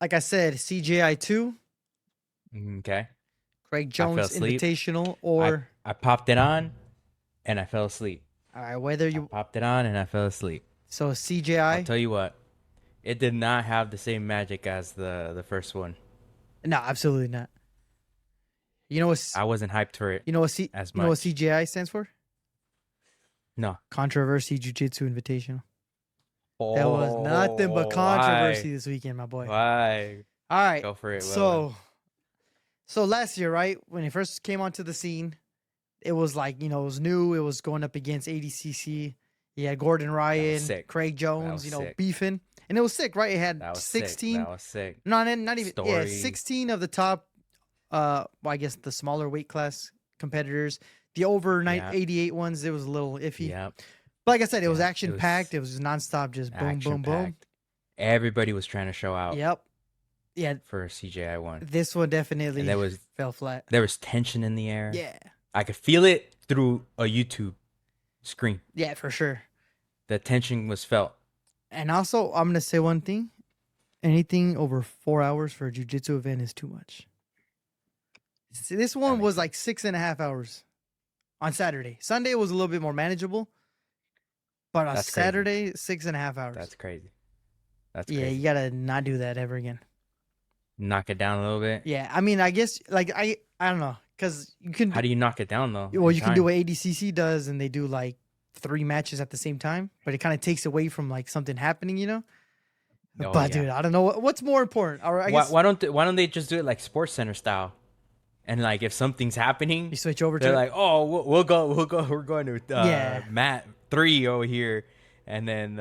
like I said, CJI 2, Okay. Craig I fell Jones asleep. Invitational, I or I popped it on and I fell asleep. all right, whether I you popped it on and I fell asleep. so I'll CJI. tell you what, it did not have the same magic as the first one. No, absolutely not. You know what? I wasn't hyped for it as You know what much. CJI stands for? No. Controversy Jiu Jitsu Invitational. There was nothing but Oh, controversy why? this weekend, my boy. Why? All right, Go for it, Willin. so last year, right when it first came onto the scene, it was like it was new. It was going up against ADCC. You had Gordon That was Ryan, sick. Craig That Jones, was sick. beefing, and it was sick, right? It had That was sick. 16, That was sick. not even, yeah, Story. 16 of the top, well, I guess the smaller weight class competitors. The over Yeah. 88 ones, it was a little iffy. Yep. But like I said, it was Yep. It action packed. was It was nonstop, just boom, action boom, boom. packed. Everybody was trying to show out Yep. Yeah, for CJI one. this one And definitely fell flat. there was tension in the air. Yeah. I could feel it through a YouTube screen. Yeah, for sure. The tension was felt. And also, I'm gonna say one thing: anything over 4 hours for a jiu-jitsu event is too much. See, this That one makes was like sense. 6.5 hours on Saturday. Sunday was a little bit more manageable, but on That's crazy. Saturday, 6.5 hours. That's crazy. That's Yeah, you crazy. gotta not do that ever again. Knock it down a little bit. Yeah, I mean, I guess like I don't know, because you can How do you knock it down though? well, In you can do time? what ADCC does, and they do like 3 matches at the same time, but it kind of takes away from like something happening. Oh But yeah. dude, I don't know what's more important. Or I Why, guess why don't they just do it like Sports Center style? And like if something's happening, you switch over they're to it. like, "Oh, we'll go. We're going to Yeah, mat 3 over here." And then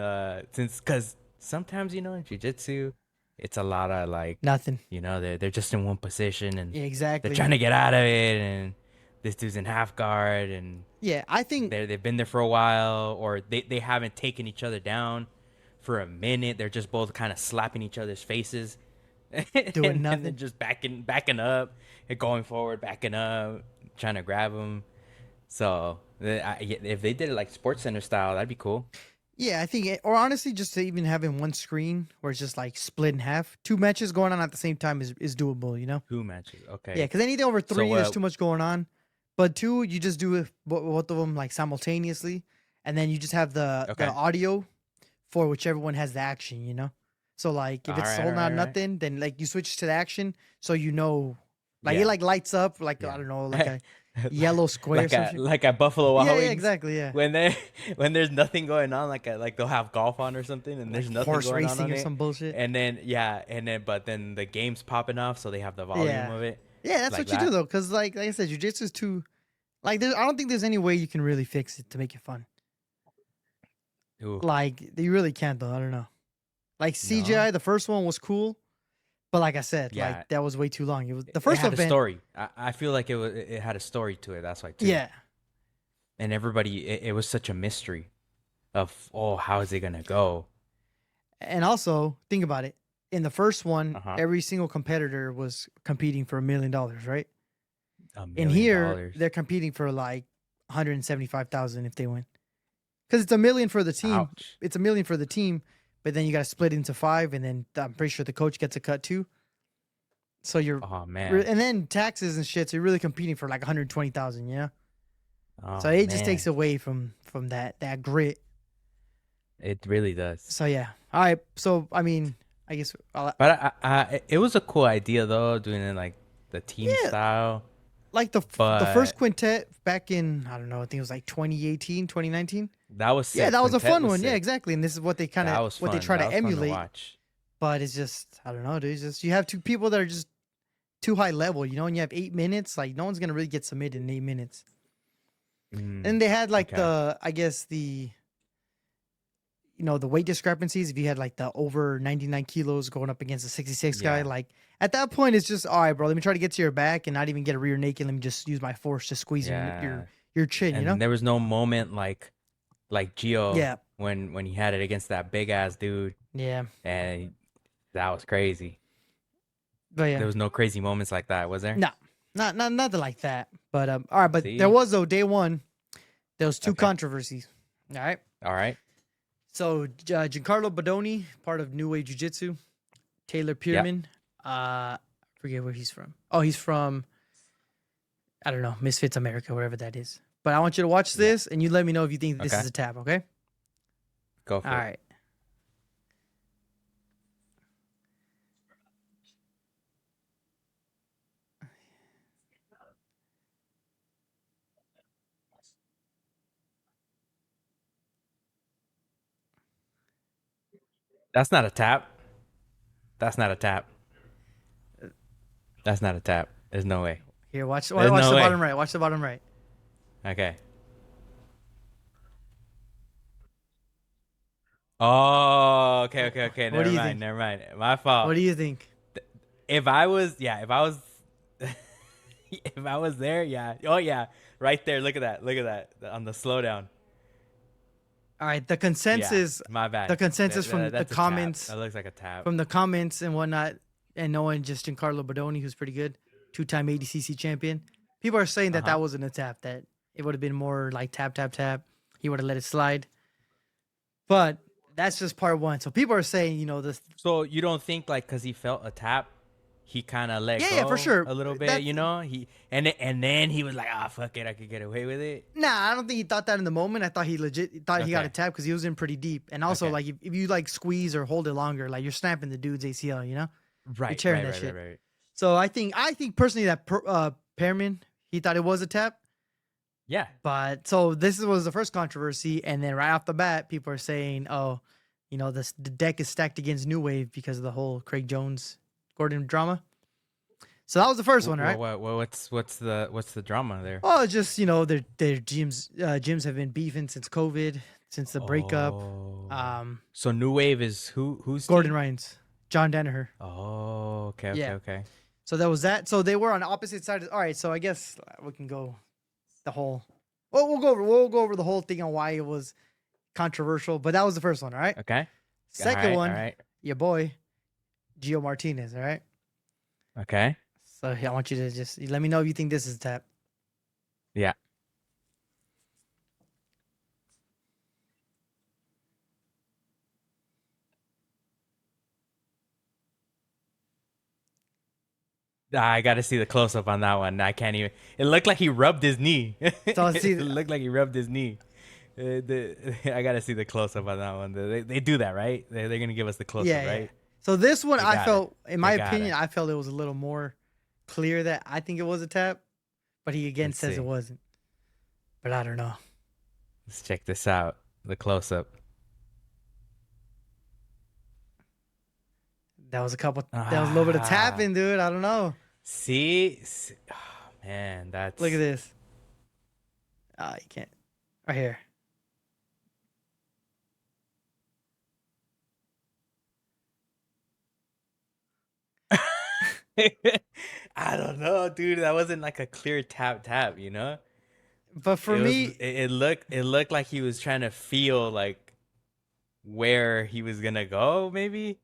cuz sometimes in jiu-jitsu, it's a lot of like, nothing. they're just in one position and Yeah, they're exactly. trying to get out of it, and this dude's in half guard and Yeah, I think they've been there for a while, or they haven't taken each other down for a minute. They're just both kind of slapping each other's faces, doing and then nothing. just backing up and going forward, backing up, trying to grab them. So if they did it like Sports Center style, that'd be cool. Yeah, I think, or honestly, just to even having one screen where it's just like split in half, 2 matches going on at the same time is doable. 2 matches, Yeah, okay. because anything over So 3, there's too much going on. But 2, you just do it both of them like simultaneously, and then you just have the okay, audio for whichever one has the action. So like if all it's right, all holding right, out all right. nothing, then like you switch to the action, so like it Yeah, like lights up like I yeah. don't know, like a yellow square or like some at shit. like at Buffalo Yeah, Wild yeah, Wings exactly, yeah. when they when there's nothing going on, like they'll have golf on or something, and Like there's nothing horse going racing on or it, some bullshit. and then yeah, and then but then the game's popping off, so they have the volume Yeah, of it yeah, that's like what you do that. though, because like I said, jujitsu is too like I don't think there's any way you can really fix it to make it fun. Ooh, Like you really can't though. I don't know. Like no, CGI, the first one was cool, but like I said, like yeah, that was way too long. It was the it first had a event. story. I feel like it had a story to it. That's why too, Yeah, and everybody it was such a mystery of, oh, how is it gonna go? and also think about it. In the first one, Uh huh. every single competitor was competing for $1 million, right? a In million here, dollars. they're competing for like 175,000 if they win, because it's a million for the team. Ouch. It's a million for the team, but then you got to split into 5, and then I'm pretty sure the coach gets a cut too. So Oh man. and then taxes and shit. So you're really competing for like 120,000. So Oh it just takes man. away from that grit. It really does. So yeah. All right. So I mean, I guess But it was a cool idea though, doing it like the team yeah, style. like the first But quintet back in, I don't know, I think it was like 2018, 2019. that was Yeah, sick. that was a Quintet fun was one. Yeah, sick. exactly. And this is what they That was what they fun. try That to was fun to emulate. watch. But it's just, I don't know, dude. It's just you have two people that are just too high level, and you have 8 minutes. Like no one's gonna really get submitted in 8 minutes. And they had like Okay. I guess the weight discrepancies. If you had like the over 99 kilos going up against a 66 guy, Yeah. like at that point, it's just, all right, bro. Let me try to get to your back and not even get a rear naked. Let me just use my force to squeeze your Yeah. your chin. And there was no moment like Gio Yeah, when he had it against that big ass dude, yeah, and that was crazy. but yeah, There was no crazy moments like that, was there? no, not nothing like that. But all right, but there See? was, though, day one. There was two Okay. controversies. All right. All right. So Giancarlo Bodoni, part of New Wave Jiu Jitsu, Taylor Yeah. Pierman. Forget where he's from. Oh, he's from, I don't know, Misfits America, wherever that is. But I want you to watch Yeah. this, and you let me know if you think this Okay. is a tap. Okay. Go for All it. right. That's not a tap. That's not a tap. That's not a tap. There's no way. Here, watch There's watch no the way. bottom right. Watch the bottom right. Okay. Oh, okay. What do Never you mind. think? Never mind. My fault. What do you think? If I was, if I was there, yeah. Oh, yeah. Right there. Look at that. Look at that on the slowdown. All right. Yeah. My bad. The consensus from the That's a tap. comments, That looks like a tap. and whatnot, and knowing just Giancarlo Bodoni, who's pretty good, 2-time ADCC champion. People are saying that Uh-huh. that wasn't a tap. That it would have been more like tap, tap, tap. He would have let it slide. But that's just part one. So people are saying, this. So you don't think like because he felt a tap, he kind of let Yeah, go for sure. a little bit, That's- you know? And then he was like, ah, fuck it, I could get away with it. Nah, I don't think he thought that in the moment. I thought he thought he got a Okay. tap because he was in pretty deep. And also, Okay. like, if you like squeeze or hold it longer, like you're snapping the dude's ACL, Right, tearing right, that right, shit. right. So I think personally that Pearman, he thought it was a tap. Yeah. But so this was the first controversy, and then right off the bat, people are saying, "Oh, the deck is stacked against New Wave because of the whole Craig Jones Gordon drama." So that was the first one, right? What's the drama there? Oh, it's just their gyms have been beefing since COVID, since the breakup. Oh. So New Wave is who's Gordon team? Ryan's, John Danaher. Oh, okay. Yeah. Okay. So that was that. So they were on opposite sides. All right. So I guess we can go the whole. Well, we'll go over the whole thing on why it was controversial. But that was the first one. All right. Okay. Second one, All right. your boy, Gio Martinez. All right. Okay. So I want you to just let me know if you think this is a tap. Yeah. I got to see the close up on that one. I can't even. It looked like he rubbed his knee. So see, It looked like he rubbed his knee. I got to see the close up on that one. They do that, right? They're gonna give us the close yeah, up, yeah. right? So this one, They I got felt, in my They got opinion, it. I felt it was a little more clear that I think it was a tap, but he again Let's says see. it wasn't. But I don't know. Let's check this out. The close up. That was a little bit of tapping, dude. I don't know. See? Oh, man, that's. Look at this. You can't. Right here. I don't know, dude. That wasn't like a clear tap, you know? But for me, it looked like he was trying to feel like where he was gonna go, maybe.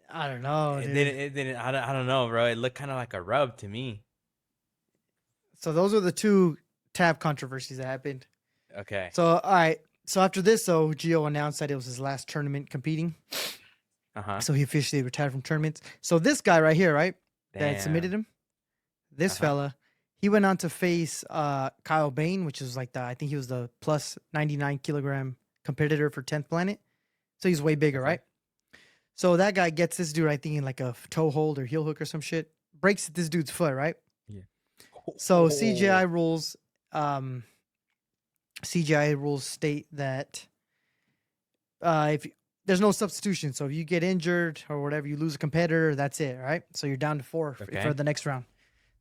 I don't know. It Dude. didn't. I don't know, bro. It looked kind of like a rub to me. So those are the two tap controversies that happened. Okay. So all right. So after this, though, Gio announced that it was his last tournament competing. Uh-huh. So he officially retired from tournaments. So this guy right here, right, that submitted him, this fella, he went on to face Kyle Bain, which is like I think he was the plus 99 kilogram competitor for 10th Planet. So he's way bigger, right? So that guy gets this dude, I think, in like a toe hold or heel hook or some shit. Breaks this dude's foot, right? Yeah. So CJI rules, state that if there's no substitution, so if you get injured or whatever, you lose a competitor, that's it, right? So you're down to 4 for the next round.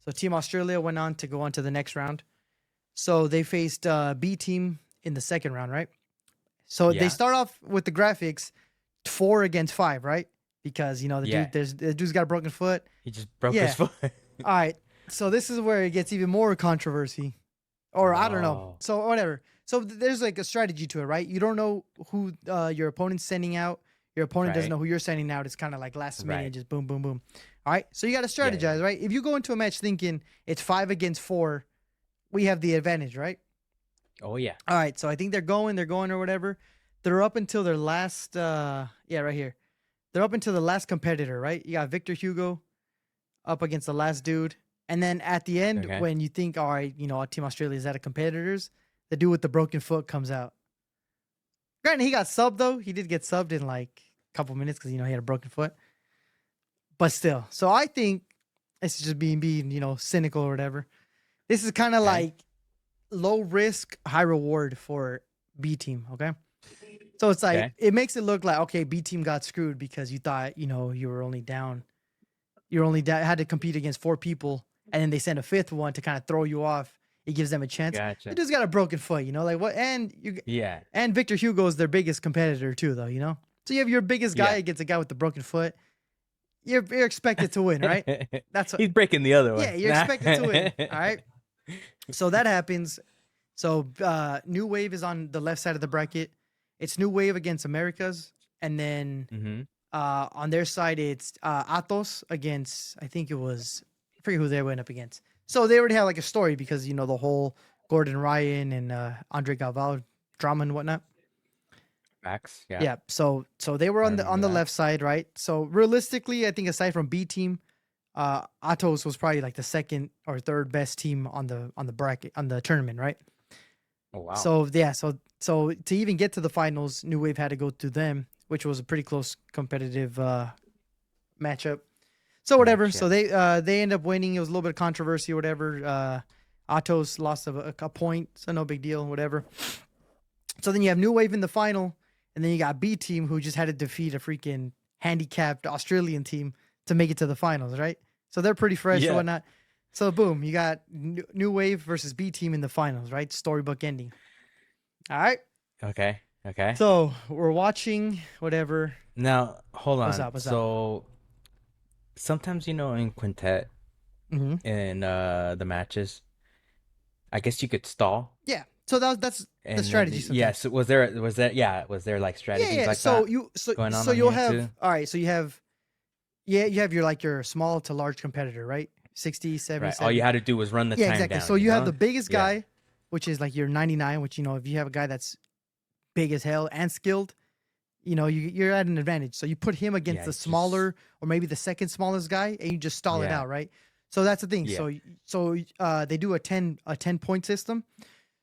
So Team Australia went on to go on to the next round. So they faced bteam in the second round, right? So they start off with the graphics 4 against 5, right? Because the dude's got a broken foot. He just broke his foot. All right. So this is where it gets even more controversy. Or I don't know. So whatever. So there's like a strategy to it, right? You don't know who your opponent's sending out. Your opponent doesn't know who you're sending out. It's kind of like last minute, just boom, boom, boom. All right. So you got to strategize, right? If you go into a match thinking it's 5 against 4, we have the advantage, right? Oh, yeah. All right. So I think they're going or whatever. They're up until their last, right here. they're up into the last competitor, right? You got Victor Hugo up against the last dude. And then at the end, when you think, all right, Team Australia is out of competitors, the dude with the broken foot comes out. Granted, he got subbed, though. He did get subbed in like a couple minutes because, he had a broken foot. But still. So I think it's just being cynical or whatever. This is kind of like low risk, high reward for B team, okay? So it's like, it makes it look like, okay, B team got screwed because you thought, you were only down. Had to compete against 4 people, and then they send a 5th one to kind of throw you off. It gives them a chance. Gotcha. They just got a broken foot, like what? And and Victor Hugo is their biggest competitor too, though, So you have your biggest guy against a guy with the broken foot. You're expected to win, right? That's what, he's breaking the other one. Yeah, you're expected to win. All right. So that happens. So New Wave is on the left side of the bracket. It's New Wave against Americas, and then on their side it's Atos against, I think it was, I forget who they went up against. So they already have like a story because the whole Gordon Ryan and Andre Galvao drama and whatnot. Max, yeah. So they were on the left side, right? So realistically, I think aside from B team, Atos was probably like the second or third best team on the bracket on the tournament, right? Oh wow. So yeah, so to even get to the finals, New Wave had to go through them, which was a pretty close competitive matchup. So whatever. So they end up winning. It was a little bit of controversy or whatever. Atos lost a point, so no big deal, whatever. So then you have New Wave in the final, and then you got B team who just had to defeat a freaking handicapped Australian team to make it to the finals, right? So they're pretty fresh and whatnot. So boom, you got New Wave versus B team in the finals, right? Storybook ending. All right. Okay. So we're watching whatever. Now hold on. What's up? Sometimes in quintet, in the matches, I guess you could stall. Yeah. So that's the strategy. Yes. Was there like strategies like so that? Going on so you'll here have too? all right. So you have your small to large competitor, right? 60, 70. Right. All you had to do was run the time exactly. down. So you have the biggest guy, which is like your 99. Which if you have a guy that's big as hell and skilled, you're at an advantage. So you put him against the smaller or maybe the second smallest guy, and you just stall it out, right? So that's the thing. Yeah. So they do a 10 point system.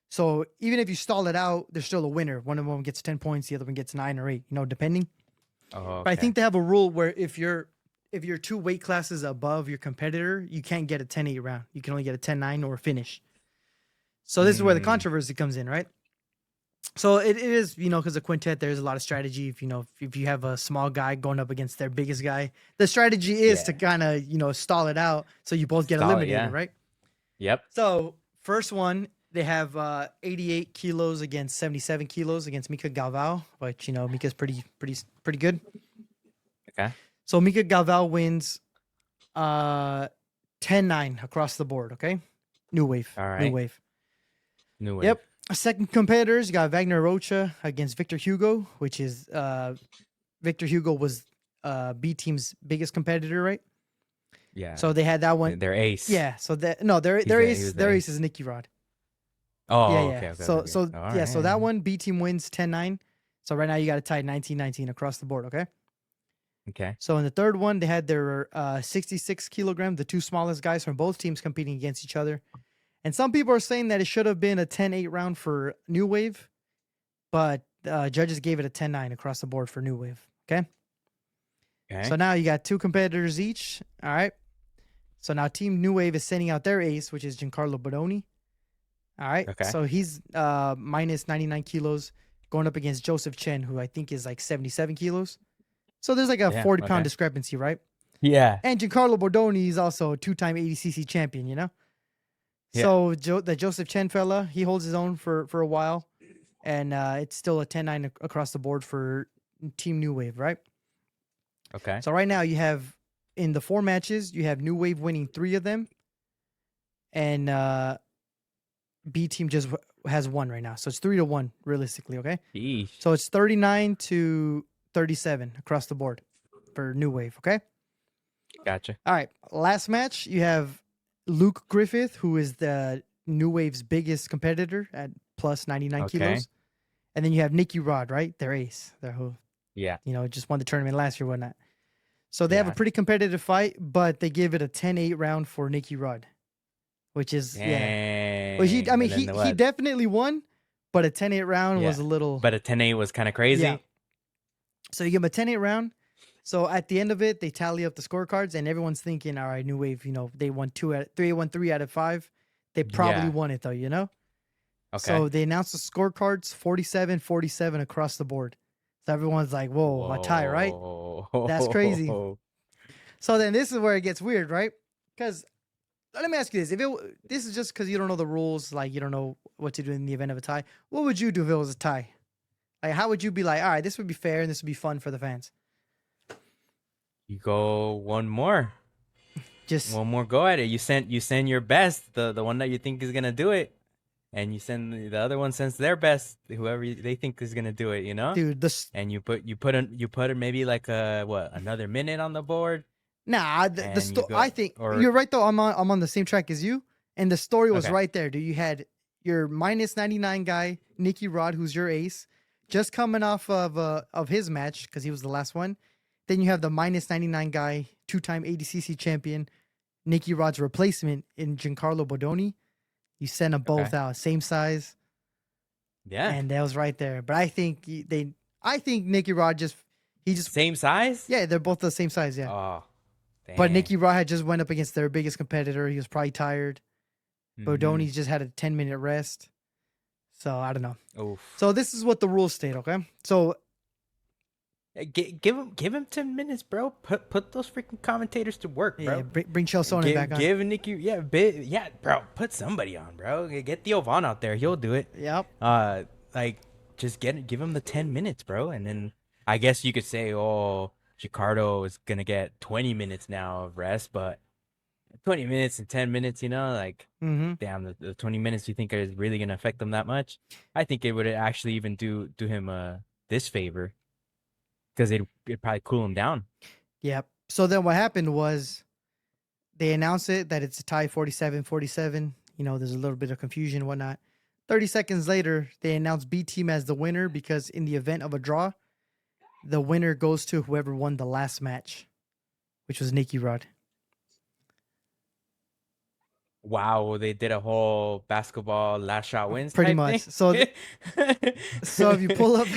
So even if you stall it out, there's still a winner. One of them gets 10 points, the other one gets 9 or 8, depending. Oh, okay. But I think they have a rule where if you're 2 weight classes above your competitor, you can't get a 10-8 round. You can only get a 10-9 or a finish. So this is where the controversy comes in, right? So it is, because of quintet, there's a lot of strategy. If you have a small guy going up against their biggest guy, the strategy is to kind of, stall it out so you both get eliminated, right? Yep. So first one, they have 88 kilos against 77 kilos against Mika Galvao, which, Mika's pretty good. Okay. So Mika Galvao wins 10-9 across the board, okay? New Wave. All right. New Wave. Yep. Second competitors, you got Wagner Rocha against Victor Hugo, which is Victor Hugo was B team's biggest competitor, right? Yeah. So they had that one. Their ace. Yeah. So their ace is Nicky Rod. Oh, yeah. Okay. So that one B team wins 10-9. So right now you got a tie 19-19 across the board, okay? Okay. So in the third one, they had their 66 kilogram, the 2 smallest guys from both teams competing against each other. And some people are saying that it should have been a 10-8 round for New Wave, but judges gave it a 10-9 across the board for New Wave. Okay. So now you got 2 competitors each. All right. So now Team New Wave is sending out their ace, which is Giancarlo Bodoni. All right. Okay. So he's minus 99 kilos going up against Joseph Chen, who I think is like 77 kilos. So there's like a 40-pound discrepancy, right? Yeah. And Giancarlo Bodoni is also a 2-time ADCC champion, Yeah. So the Joseph Chen fella, he holds his own for a while, and it's still a 10-9 across the board for Team New Wave, right? Okay. So right now you have, in the 4 matches, you have New Wave winning 3 of them, and B team just has 1 right now. So it's 3-1 realistically, okay? Yeesh. So it's 39-37 across the board for New Wave, okay? Gotcha. All right, last match, you have Luke Griffith, who is the New Wave's biggest competitor at plus 99 kilos. And then you have Nicky Rod, right? Their ace. Their who, just won the tournament last year, whatnot. So they have a Yeah. pretty competitive fight, but they give it a 10-8 round for Nicky Rod, which is Well, Dang. I mean, And then he what? definitely won, but a 10-8 round was Yeah. a little. But a 10-8 was kind of Yeah. crazy. So you give him a 10-8 round. So at the end of it, they tally up the scorecards, and everyone's thinking, all right, New Wave, they won 3 out of 5. They probably Yeah. won it, though, Okay. So they announced the scorecards 47-47 across the board. So everyone's like, whoa, a tie, right? That's crazy. Whoa. So then this is where it gets weird, right? Because let me ask you this: this is just because you don't know the rules, like you don't know what to do in the event of a tie. What would you do if it was a tie? Like, how would you be like, all right, this would be fair and this would be fun for the fans? You go one more. Just One more go at it. You send your best, the one that you think is gonna do it, and you send the other one sends their best, whoever they think is gonna do it. dude, And you put maybe like another minute on the board, and you go I think or you're right though. I'm on the same track as you, and the story was okay. right there. Dude, you had your -99 guy, Nicky Rod, who's your ace, just coming off of his match because he was the last one. Then you have the -99 guy, 2-time ADCC champion, Nicky Rod's replacement in Giancarlo Bodoni. You sent them both out, same size. Yeah. And that was right there. But I think I think Nicky Rod just Same size? yeah, they're both the same size, yeah. Oh, dang. But Nicky Rod had just went up against their biggest competitor. He was probably tired. Bodoni's just had a 10-minute rest. So I don't know. Oof. So this is what the rules state, okay? So Give him 10 minutes, bro. Put those freaking commentators to work, bro. yeah, bring Chelsea back on. Give Nicky, bro. Put somebody on, bro. Get Theo Vaughn out there. He'll do it. Yep. Like just give him the 10 minutes, bro. And then I guess you could say, oh, Ricardo is gonna get 20 minutes now of rest, but 20 minutes and 10 minutes, like damn, the 20 minutes you think is really gonna affect them that much? I think it would actually even do him this favor. Because it'd probably cool him down. Yep. So then what happened was they announced it that it's a tie 47-47. There's a little bit of confusion and whatnot. 30 seconds later, they announced bteam as the winner because in the event of a draw, the winner goes to whoever won the last match, which was Nicky Rod. Wow, they did a whole basketball last shot wins. Pretty much. Thing. So if you pull up,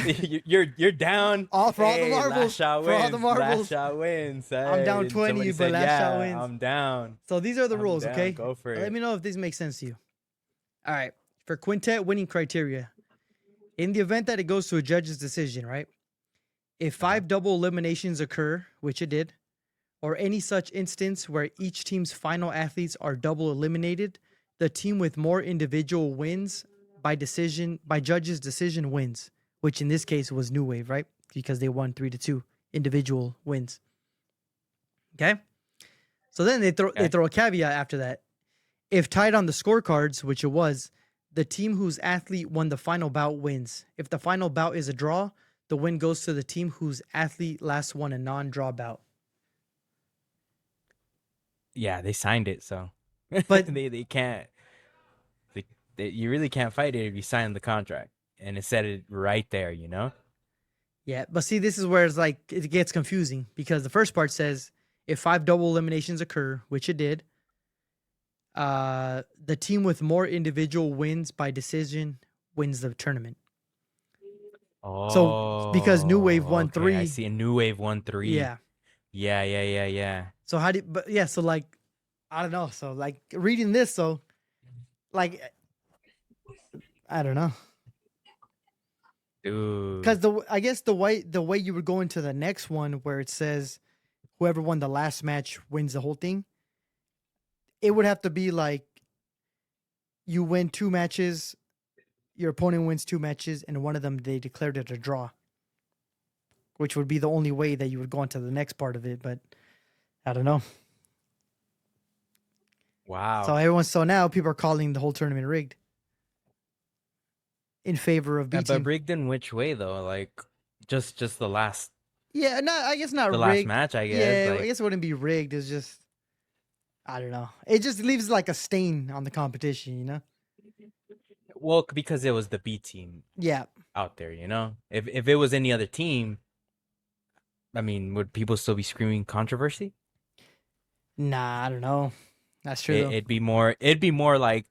you're down. For all the marbles. Last shot For wins. all the marbles. Last shot wins. I'm down 20, but last shot wins. I'm down. So these are the rules, down. okay? Go for it. Let me know if these make sense to you. All right. For quintet winning criteria, in the event that it goes to a judge's decision, right? If 5 double eliminations occur, which it did, or any such instance where each team's final athletes are double eliminated, the team with more individual wins by judge's decision wins, which in this case was New Wave, right? Because they won 3-2 individual wins. Okay? So then they throw a caveat after that. If tied on the scorecards, which it was, the team whose athlete won the final bout wins. If the final bout is a draw, the win goes to the team whose athlete last won a non-draw bout. Yeah, they signed it, so but they can't. You really can't fight it if you sign the contract, and it said it right there, Yeah, but see, this is where it's like it gets confusing because the first part says if 5 double eliminations occur, which it did, the team with more individual wins by decision wins the tournament. Oh, so because New Wave won 3, I see. A New Wave won 3. Yeah. So so like, I don't know. So like reading this, so like, I don't know. Dude. Because I guess the way you would go into the next one where it says whoever won the last match wins the whole thing, it would have to be like you win 2 matches, your opponent wins 2 matches, and one of them they declared it a draw, which would be the only way that you would go into the next part of it. But I don't know. Wow. So now people are calling the whole tournament rigged in favor of bteam. But rigged in which way though? Like just the last. Yeah, I guess not the rigged. last match. I guess. Yeah, I guess it wouldn't be rigged. It's just, I don't know. It just leaves like a stain on the competition, Well, because it was the B team. Yeah. Out there, If it was any other team, I mean, would people still be screaming controversy? Nah, I don't know. That's true though. It'd be more like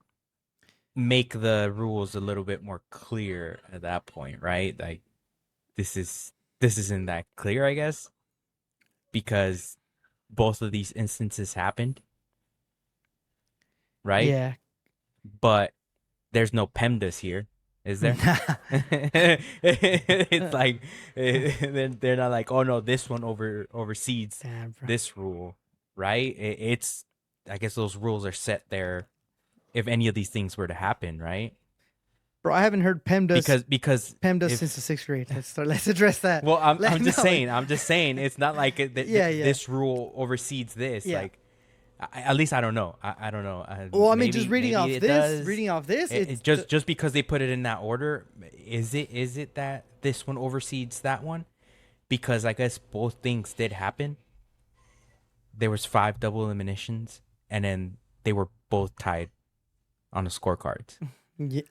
make the rules a little bit more clear at that point, right? Like this isn't that clear, I guess, because both of these instances happened, right? Yeah. But there's no PEMDAS here, is there? It's like they're not like, oh no, this one oversees Damn, bro. this rule, right? It's I guess those rules are set there if any of these things were to happen, right? Bro, I haven't heard PEMDAS Because PEMDAS if since the 6th grade. Let's address that. well, I'm No, just saying it's not like Yeah. this rule oversees this. Yeah. Like at least I don't know. I don't know. Well, I mean, just reading off it this, does. it's Just because they put it in that order, is it that this one oversees that one? Because I guess both things did happen. There was 5 double eliminations, and then they were both tied on the scorecards. yeah.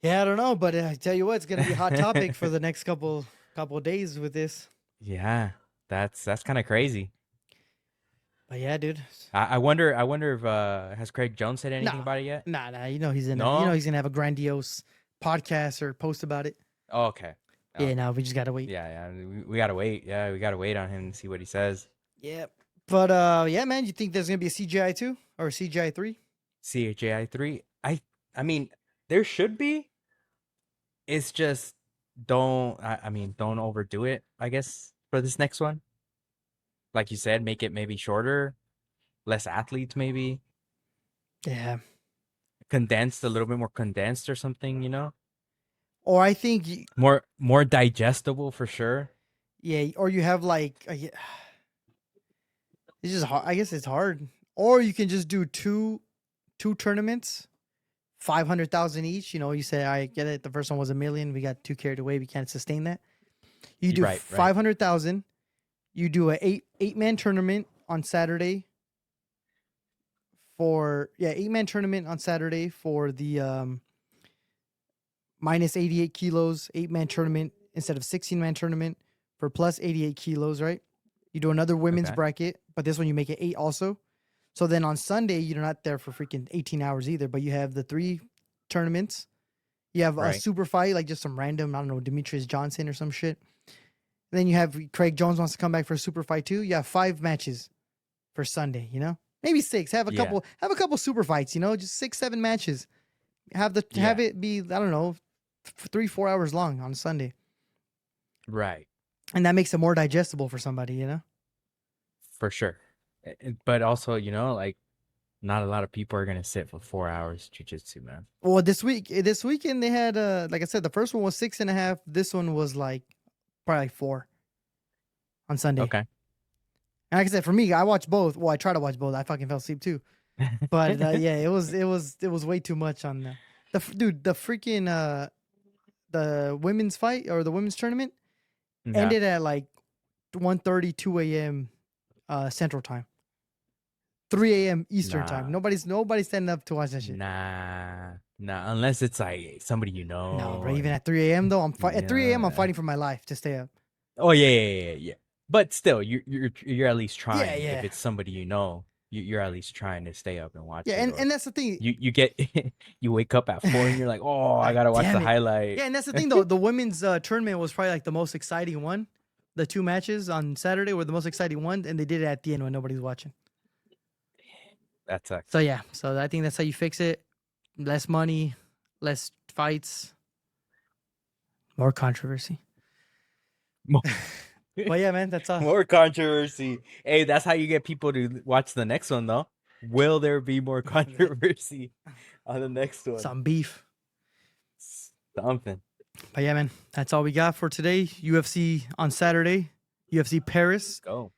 Yeah, I don't know, but I tell you what, it's gonna be a hot topic for the next couple of days with this. Yeah, that's kind of crazy. But yeah, dude. I wonder if has Craig Jones said anything Nah. about it yet? Nah. You know he's in. No? You know he's gonna have a grandiose podcast or post about it. Oh, okay. Yeah, no, we just gotta wait. Yeah. We gotta wait. Yeah, we gotta wait on him and see what he says. Yeah, but yeah, man, you think there's gonna be a CJI 2 or a CJI 3? CJI 3. I mean, there should be. It's just don't overdo it, I guess, for this next one. Like you said, make it maybe shorter, less athletes maybe. Yeah. Condensed, a little bit more condensed or something, you know? Or I think More digestible for sure. yeah, or you have like it's just hard. I guess it's hard. Or you can just do two tournaments, 500,000 each. You know, you say I get it. The first one was $1 million. We got too carried away. We can't sustain that. You do Right. 500,000. You do a eight-man tournament on Saturday. For 8-man tournament on Saturday for the minus 88 kilos 8-man tournament instead of 16-man tournament for plus 88 kilos, right? You do another women's bracket, but this one you make it 8 also. So then on Sunday, you're not there for freaking 18 hours either, but you have the 3 tournaments. You have a super fight, like just some random, I don't know, Demetrius Johnson or some shit. And then you have Craig Jones wants to come back for a super fight too. You have 5 matches for Sunday, you know? Maybe 6. Have a couple super fights, you know, just 6-7 matches. Have it be, I don't know, 3-4 hours long on Sunday. Right. And that makes it more digestible for somebody, you know? For sure. But also, you know, like not a lot of people are gonna sit for 4 hours jiu-jitsu, man. Well, this weekend they had like I said, the first one was 6.5. This one was like probably like 4 on Sunday. Okay. And like I said, for me, I watched both. Well, I tried to watch both. I fucking fell asleep too. But yeah, it was way too much on the freaking the women's fight or the women's tournament ended at like 1:30, 2 a.m. Central Time. 3 a.m. Eastern Time. Nobody's standing up to watch that shit. Nah. Unless it's like somebody you know. No, bro. Even at 3 a.m. though, at 3 a.m. I'm fighting for my life to stay up. Oh yeah. But still, you're at least trying. Yeah. If it's somebody you know, you're at least trying to stay up and watch. Yeah, and that's the thing. You get you wake up at 4 and you're like, oh, I gotta watch the highlight. Yeah, and that's the thing though. The women's tournament was probably like the most exciting one. The 2 matches on Saturday were the most exciting one, and they did it at the end when nobody's watching. That sucks. So yeah, so I think that's how you fix it. Less money, less fights, more controversy. But yeah, man, that's all. More controversy. Hey, that's how you get people to watch the next one, though. Will there be more controversy on the next one? Some beef. Something. But yeah, man, that's all we got for today. UFC on Saturday. UFC Paris. Let's go.